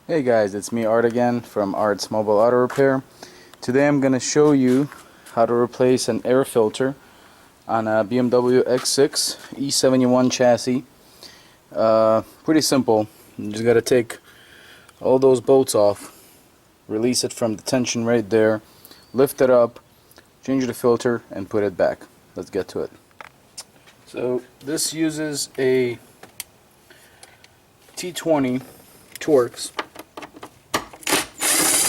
Hey guys, it's me Art again from Art's Mobile Auto Repair. Today I'm going to show you how to replace an air filter on a Bmw X6 E71 chassis. Pretty simple. You just got to take all those bolts off, release it from the tension right there, lift it up, change the filter, and put it back. Let's get to it. So this uses a T20 Torx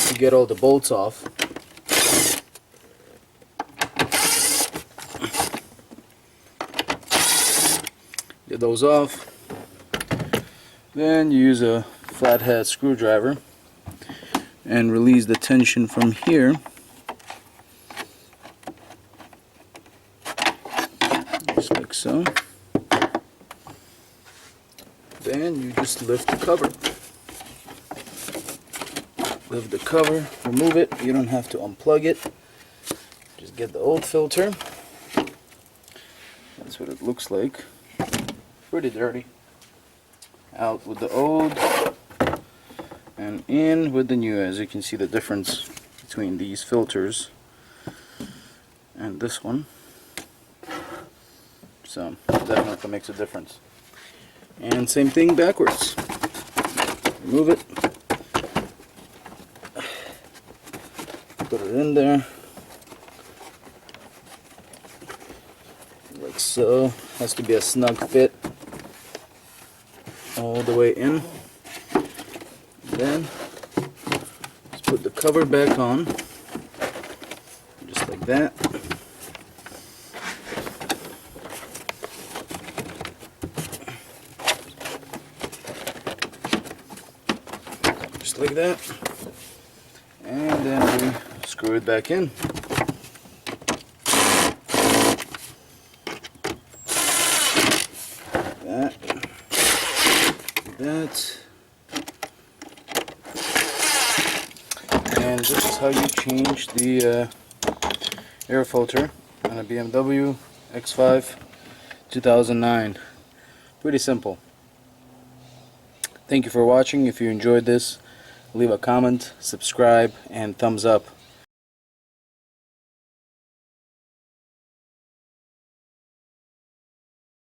to get all the bolts off. Get those off. Then you use a flathead screwdriver and release the tension from here. Just like so. Then you just lift the cover. Lift the cover, remove it. You don't have to unplug it. Just get the old filter. That's what it looks like. Pretty dirty. Out with the old and in with the new. As you can see, the difference between these filters and this one. So definitely makes a difference. And same thing backwards. Remove it. Put it in there. Like so. Has to be a snug fit. All the way in. Then just put the cover back on. Just like that. Just like that. And then we screw it back in. That. And this is how you change the air filter on a Bmw X5 2009. Pretty simple. Thank you for watching. If you enjoyed this, leave a comment, subscribe, and thumbs up.